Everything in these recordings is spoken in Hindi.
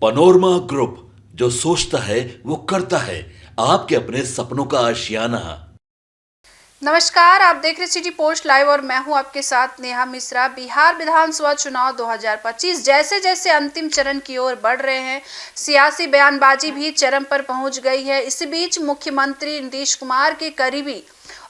पनोरमा ग्रुप, जो सोचता है वो करता है। आपके अपने सपनों का आशियाना। नमस्कार, आप देख रहे सिटी पोस्ट लाइव और मैं हूं आपके साथ नेहा मिश्रा। बिहार विधानसभा चुनाव 2025 जैसे जैसे अंतिम चरण की ओर बढ़ रहे हैं, सियासी बयानबाजी भी चरम पर पहुंच गई है। इसी बीच मुख्यमंत्री नीतीश कुमार के करीबी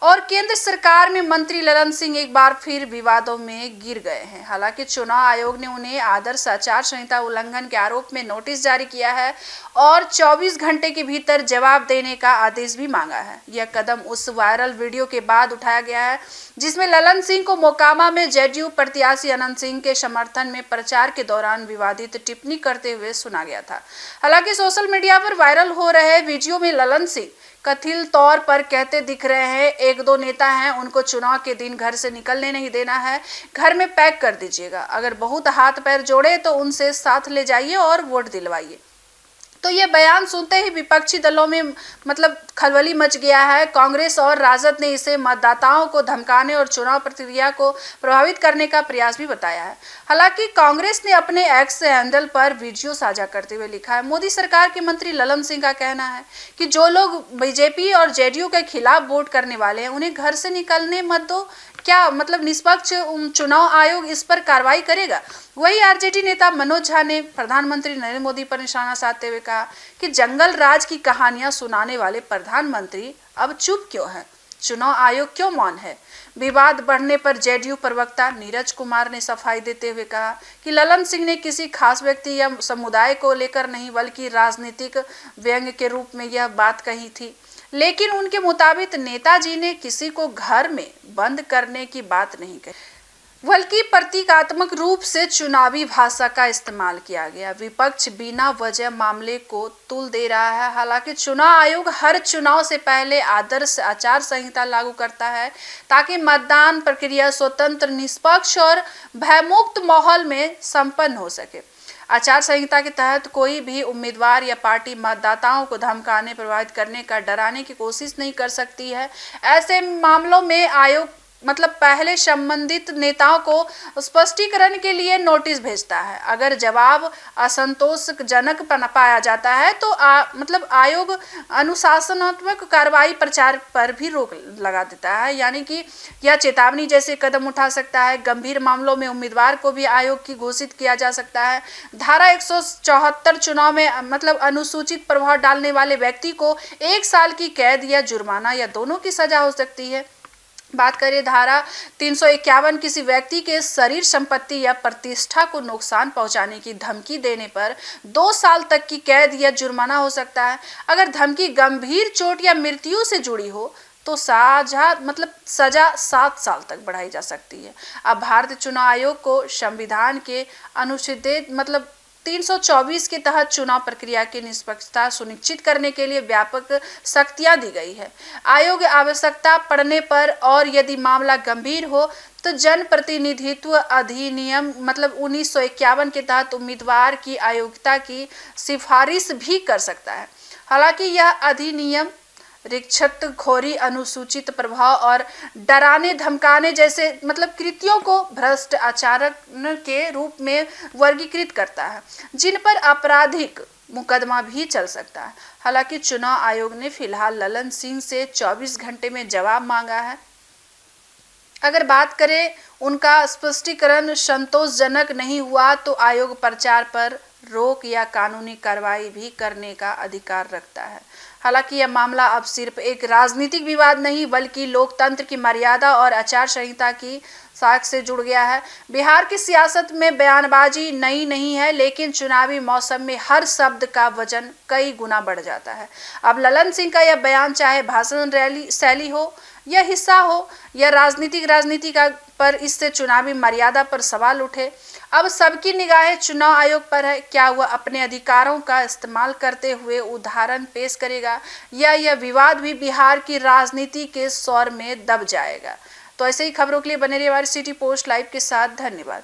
और केंद्र सरकार में मंत्री ललन सिंह एक बार फिर विवादों में गिर गए हैं। हालांकि चुनाव आयोग ने उन्हें आदर्श आचार संहिता उल्लंघन के आरोप में नोटिस जारी किया है और 24 घंटे के भीतर जवाब देने का आदेश भी मांगा है। यह कदम उस वायरल वीडियो के बाद उठाया गया है जिसमें ललन सिंह को मोकामा में जेडीयू प्रत्याशी अनंत सिंह के समर्थन में प्रचार के दौरान विवादित टिप्पणी करते हुए सुना गया था। हालांकि सोशल मीडिया पर वायरल हो रहे वीडियो में ललन सिंह कथित तौर पर कहते दिख रहे हैं, एक दो नेता हैं, उनको चुनाव के दिन घर से निकलने नहीं देना है, घर में पैक कर दीजिएगा, अगर बहुत हाथ पैर जोड़े तो उनसे साथ ले जाइए और वोट दिलवाइए। तो ये बयान सुनते ही विपक्षी दलों में खलबली मच गया है। कांग्रेस और राजद ने इसे मतदाताओं को धमकाने और चुनाव प्रक्रिया को प्रभावित करने का प्रयास भी बताया है। हालांकि कांग्रेस ने अपने एक्स हैंडल पर वीडियो साझा करते हुए लिखा है, मोदी सरकार के मंत्री ललन सिंह का कहना है कि जो लोग बीजेपी और जेडीयू के खिलाफ वोट करने वाले हैं उन्हें घर से निकलने मत दो। क्या निष्पक्ष चुनाव आयोग इस पर कार्रवाई करेगा? वही आरजेडी नेता मनोज झा ने प्रधानमंत्री नरेंद्र मोदी पर निशाना साधते हुए कहा कि जंगल राज की कहानियां सुनाने वाले प्रधानमंत्री अब चुप क्यों हैं? चुनाव आयोग क्यों मौन है? विवाद बढ़ने पर जेडीयू प्रवक्ता नीरज कुमार ने सफाई देते हुए कहा कि ललन सिंह ने किसी खास व्यक्ति या समुदाय को लेकर नहीं बल्कि राजनीतिक व्यंग्य के रूप में यह बात कही थी। लेकिन उनके मुताबिक नेताजी ने किसी को घर में बंद करने की बात नहीं कही, बल्कि प्रतीकात्मक रूप से चुनावी भाषा का इस्तेमाल किया गया। विपक्ष बिना वजह मामले को तुल दे रहा है। हालांकि चुनाव आयोग हर चुनाव से पहले आदर्श आचार संहिता लागू करता है ताकि मतदान प्रक्रिया स्वतंत्र, निष्पक्ष और भयमुक्त माहौल में संपन्न हो सके। आचार संहिता के तहत कोई भी उम्मीदवार या पार्टी मतदाताओं को धमकाने, प्रभावित करने का, डराने की कोशिश नहीं कर सकती है। ऐसे मामलों में आयोग पहले संबंधित नेताओं को स्पष्टीकरण के लिए नोटिस भेजता है। अगर जवाब असंतोषजनक पाया जाता है तो आयोग अनुशासनात्मक कार्रवाई, प्रचार पर भी रोक लगा देता है, यानी कि यह चेतावनी जैसे कदम उठा सकता है। गंभीर मामलों में उम्मीदवार को भी आयोग की घोषित किया जा सकता है। धारा 174 चुनाव में अनुसूचित प्रभाव डालने वाले व्यक्ति को 1 साल की कैद या जुर्माना या दोनों की सजा हो सकती है। बात करें धारा 351, किसी व्यक्ति के शरीर, संपत्ति या प्रतिष्ठा को नुकसान पहुंचाने की धमकी देने पर 2 साल तक की कैद या जुर्माना हो सकता है। अगर धमकी गंभीर चोट या मृत्यु से जुड़ी हो तो सजा 7 साल तक बढ़ाई जा सकती है। अब भारतीय चुनाव आयोग को संविधान के अनुच्छेद 324 के तहत चुनाव प्रक्रिया की निष्पक्षता सुनिश्चित करने के लिए व्यापक सख्तियां दी गई है। आयोग आवश्यकता पड़ने पर और यदि मामला गंभीर हो तो जनप्रतिनिधित्व अधिनियम 1951 के तहत उम्मीदवार की अयोग्यता की सिफारिश भी कर सकता है। हालांकि यह अधिनियम रिश्वतखोरी, अनुसूचित प्रभाव और डराने धमकाने जैसे कृत्यों को भ्रष्ट आचरण के रूप में वर्गीकृत करता है, जिन पर आपराधिक मुकदमा भी चल सकता है। हालांकि चुनाव आयोग ने फिलहाल ललन सिंह से 24 घंटे में जवाब मांगा है। अगर बात करें उनका स्पष्टीकरण संतोषजनक नहीं हुआ तो आयोग प्रचार पर रोक या कानूनी कार्रवाई भी करने का अधिकार रखता है। हालांकि यह मामला अब सिर्फ एक राजनीतिक विवाद नहीं बल्कि लोकतंत्र की मर्यादा और आचार संहिता की साख से जुड़ गया है। बिहार की सियासत में बयानबाजी नई नहीं है, लेकिन चुनावी मौसम में हर शब्द का वजन कई गुना बढ़ जाता है। अब ललन सिंह का यह बयान चाहे भाषण, रैली शैली हो या हिस्सा हो या राजनीति का पर इससे चुनावी मर्यादा पर सवाल उठे। अब सबकी निगाहें चुनाव आयोग पर है। क्या वह अपने अधिकारों का इस्तेमाल करते हुए उदाहरण पेश करेगा या यह विवाद भी बिहार की राजनीति के शोर में दब जाएगा? तो ऐसे ही खबरों के लिए बने रहिए हमारे सिटी पोस्ट लाइव के साथ। धन्यवाद।